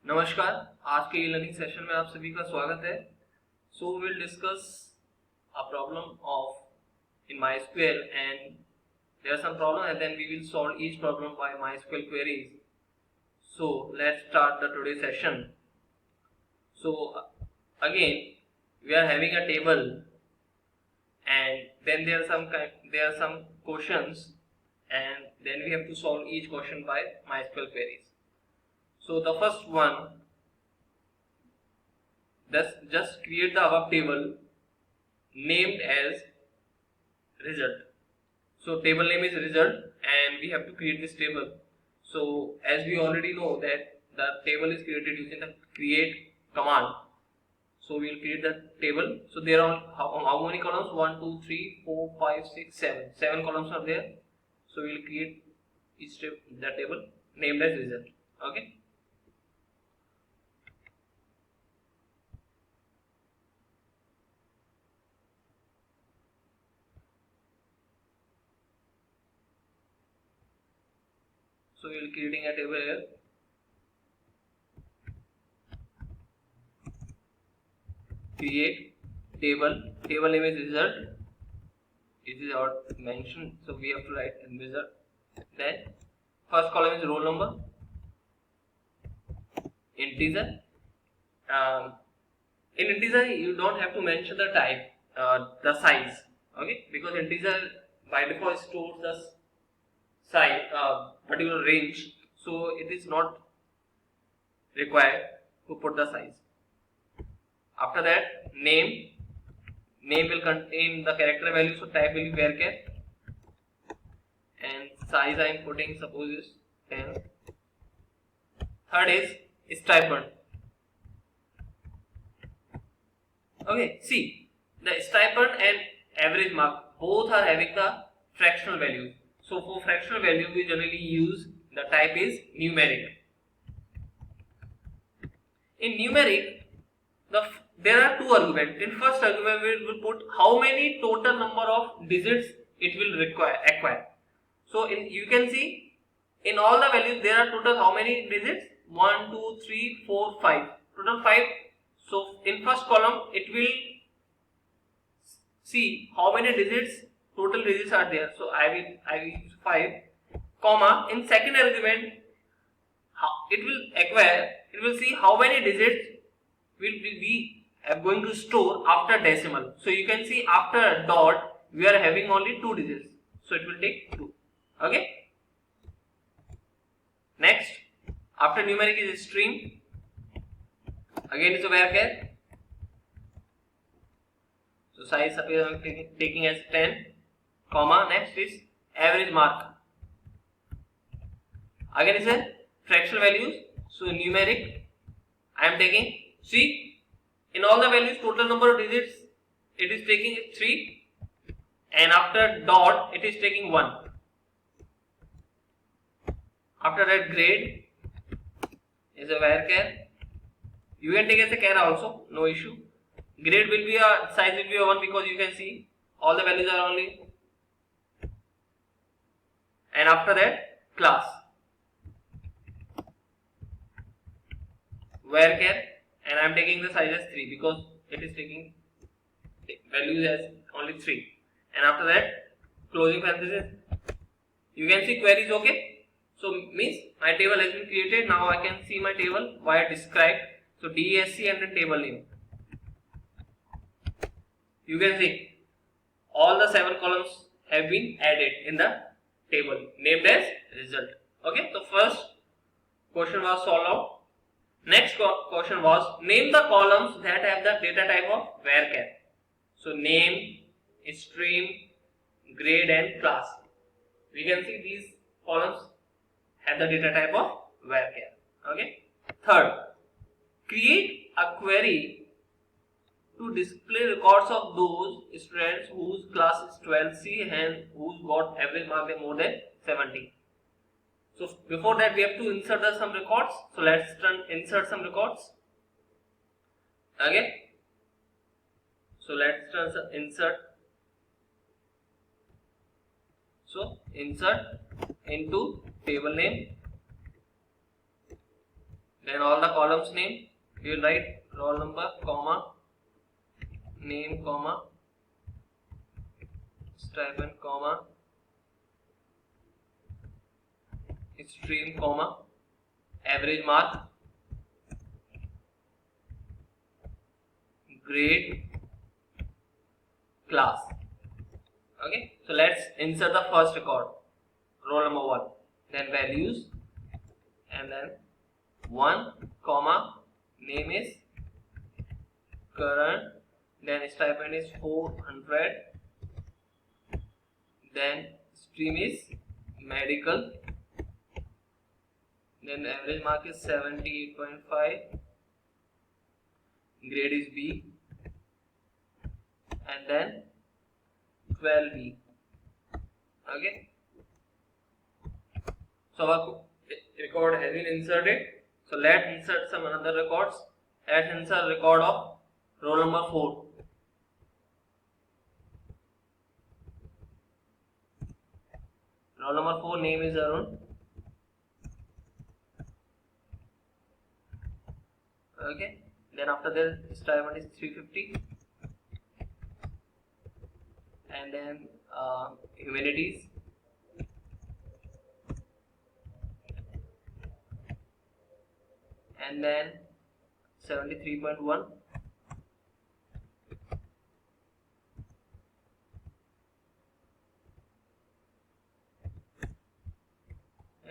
नमस्कार। आज के लर्निंग सेशन में आप सभी का स्वागत है। So will discuss a problem of in MySQL and there are some problem and then we will solve each problem by MySQL queries. So let's start the today's session. So again we are having a table and then there are some questions and then we have to solve each question by MySQL queries. So the first one, just create the above table named as result. So table name is result and we have to create this table. So as we already know that the table is created using the create command. So we will create the table. So there are how many columns? 1, 2, 3, 4, 5, 6, 7. 7 columns are there. So we will create each the table named as result. Okay. So we will creating a table here. Create table. Table name is result. It is our mention. So we have to write in result. Then first column is roll number. Integer. In integer you don't have to mention the type, the size. Okay, because integer by default stores the size, particular range. So it is not required to put the size. After that, name will contain the character value, so type will be varchar, and size I am putting suppose is 10. Third is stipend. Okay, see the stipend and average mark both are having the fractional values. So for fractional value we generally use the type is numeric. In numeric, there are two arguments. In first argument we will put how many total number of digits it will acquire. So you can see in all the values there are total how many digits? 1, 2, 3, 4, 5. Total 5. So in first column it will see how many digits, total digits are there. So I will use 5, comma. In second argument it will see how many digits we are going to store after decimal. So you can see after dot we are having only 2 digits. So it will take 2. Okay. Next, after numeric is string. Again is a varchar. So size suppose I am taking as 10, comma. Next is average mark. Again is a fractional values. So numeric I am taking, see, in all the values total number of digits it is taking 3 and after dot it is taking 1. After that grade is a varchar. You can take as a char also, no issue. Grade will be a size will be a 1 because you can see all the values are only. And after that class varchar, and I am taking the size as 3 because it is taking values as only 3. And after that closing parenthesis. You can see query is okay. So means my table has been created. Now I can see my table via describe. So DESC and then table name. You can see all the 7 columns have been added in the table named as result. Okay, so first question was solved out. Next question was name the columns that have the data type of varchar. So name, stream, grade and class. We can see these columns have the data type of varchar. Okay. Third, create a query to display records of those students whose class is 12C and whose got average mark more than 70. So before that we have to insert some records. So let's insert some records. Okay. So let's insert. So insert into table name Then all the columns name, you will write roll number, comma, name, comma, stipend, comma, stream, comma, average mark, grade, class. Okay, so let's insert the first record, roll number 1, then values, and then 1, comma, name is current, then stipend is 400, then stream is medical, then the average mark is 78.5, grade is B, and then 12B. Okay, so our record has been inserted. So let's insert some another records. Let's insert record of roll number 4. Roll number 4 name is Arun. Okay, then after this stipend is 350, and then humanities, and then 73.1,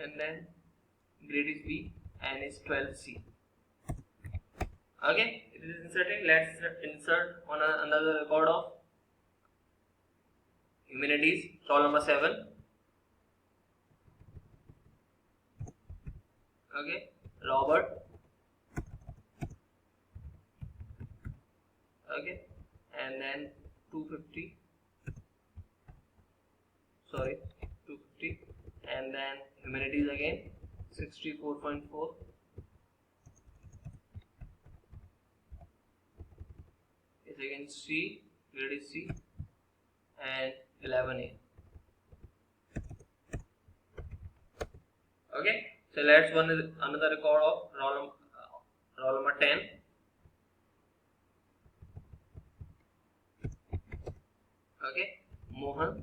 and then grade is B and is 12C. Okay, it is inserted. Let's insert on another record of humanities, roll number 7. Okay, Robert. Okay, and then 250, sorry, 250, and then humanities again 64.4, is again C, grade is C, and 11A. Okay, so let's run another record of roll number 10. Okay, Mohan.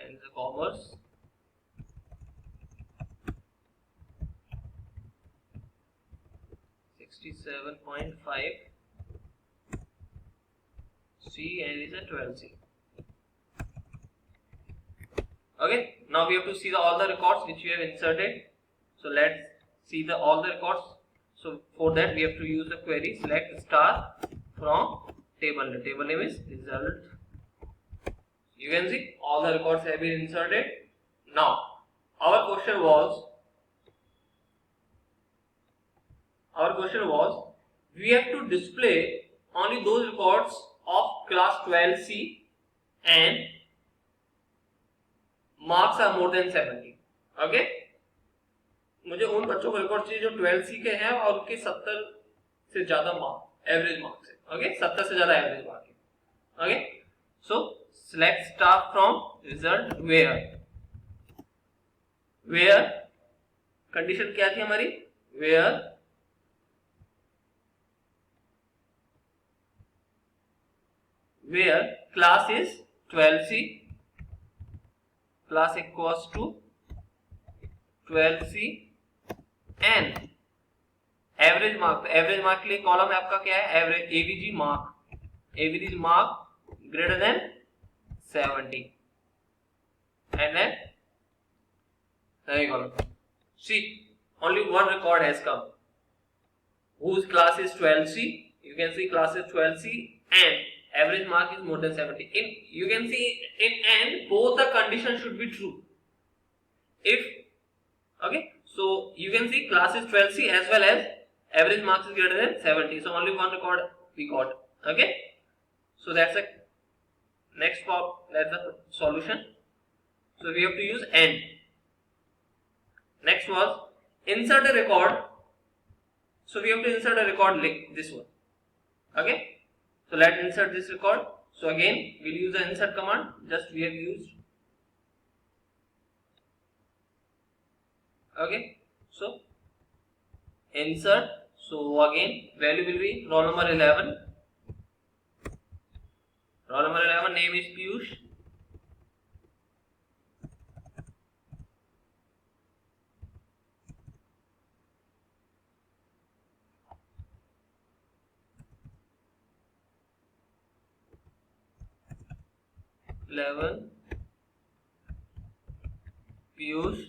And the commerce, $67.5, C, and is a 12C. Okay, now we have to see all the records which we have inserted. So let's see all the records. So for that we have to use the query select star from table. The table name is result. You can see all the records have been inserted. Now our question was we have to display only those records of class 12C and marks are more than 70. Okay, मुझे उन बच्चों को record चाहिए जो 12C के हैं और उनके 70 से ज्यादा मार्क एवरेज मार्क्स है. ओके, 70 से ज्यादा एवरेज मार्क है. Okay, so select star from result where condition क्या थी हमारी, where class is 12C, class equals to 12C and average mark. Average mark के लिए कॉलम है आपका क्या है, average average mark greater than 70 and then column. See, only one record has come whose class is 12C. You can see class is 12C and average mark is more than 70. You can see in and both the conditions should be true. Okay, so you can see class is 12C as well as average marks is greater than 70. So only one record we got. Okay, so that's a next part. That's the solution. So we have to use AND. Next was insert a record. So we have to insert a record like this one. Okay, so let's insert this record. So again we'll use the insert command, just we have used. Okay, so insert, so again value will be roll number 11. Roll number 11, name is Piyush. Piyush.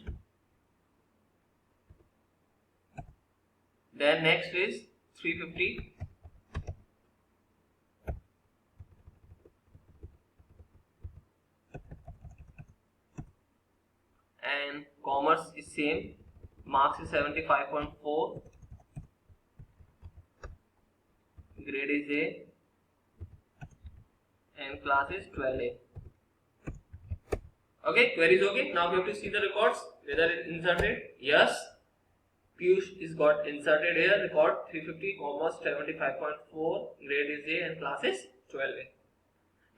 Then next is 350. And commerce is same, marks is 75.4, grade is A, and class is 12A. Okay, query is okay. Now we have to see the records, whether it's inserted. Yes, Piyush is got inserted here, record 350, commerce 75.4, grade is A, and class is 12A.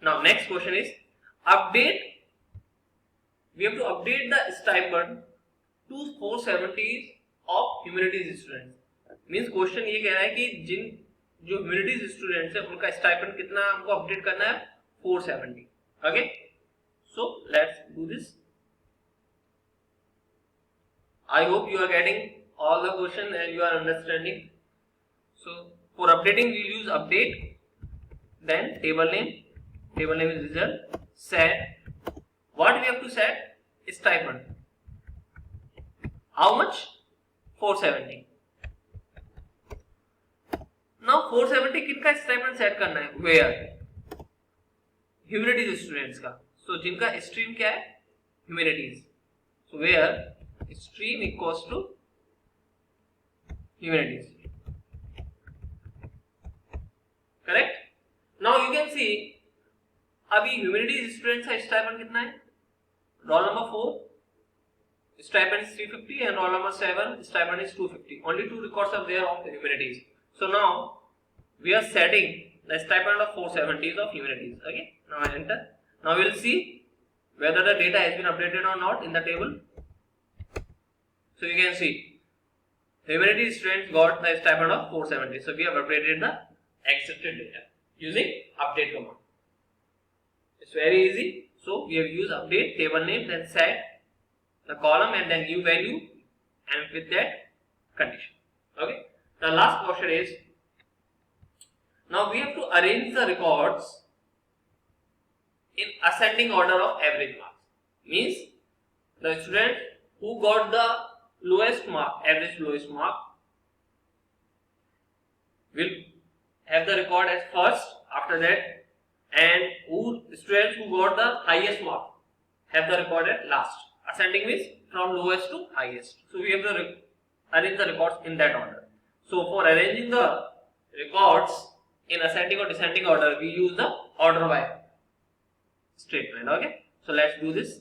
Now next question is update. We have to update the stipend to 470 of humanities students. Means question ये कह रहा है कि जिन जो humanities students है उनका stipend कितना हमको अपडेट करना है 470. Okay, so let's do this. I hope you are getting all the question and you are understanding. So for updating we will use update, then table name is result, set. What we have to set? Stipend. How much? 470. Now 470 किनका stipend set करना है? Where? Humanities students का. So जिनका stream क्या है? Humanities. So where stream equals to humanities. Correct? Now you can see अभी humanities students का stipend कितना है? Roll number 4 stipend is 350 and roll number 7 stipend is 250. Only 2 records are there of the humanities. So now we are setting the stipend of 470 of humanities. Okay, now I enter. Now we will see whether the data has been updated or not in the table. So you can see humanities students got the stipend of 470. So we have updated the accepted data using update command. It's very easy. So we have used update, table name, then set the column and then new value and with that condition. Okay. The last portion is now we have to arrange the records in ascending order of average marks. Means the student who got the lowest mark, average lowest mark, will have the record as first. After that, and students who got the highest mark have the record at last. Ascending means from lowest to highest. So we have to arrange the records in that order. So for arranging the records in ascending or descending order, we use the order by statement. Okay. So let's do this.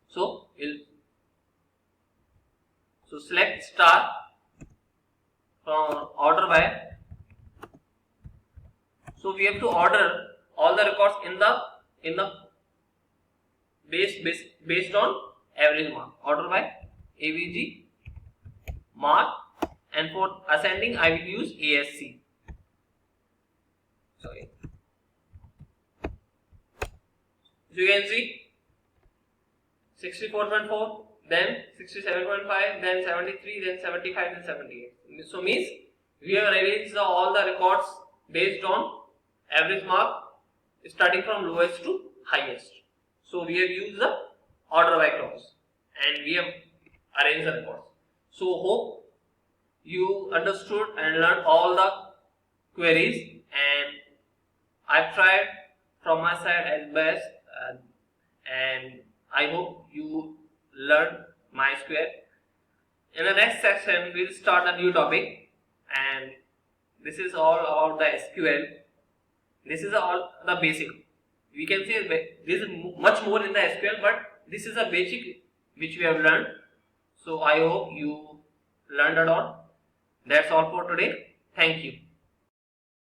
So select star from order by. So we have to order all the records in the based on average mark. Order by AVG mark, and for ascending I will use ASC. Sorry. So you can see 64.4, then 67.5, then 73, then 75, then 78. So means we have arranged all the records based on average mark starting from lowest to highest. So we have used the order by clause and we have arranged the records. So hope you understood and learned all the queries, and I've tried from my side as best, and I hope you learned MySQL. In the next section we'll start a new topic, and this is all about the SQL. This is all the basic. We can say this is much more in the SQL, but this is a basic which we have learned. So I hope you learned a lot. That's all for today. Thank you.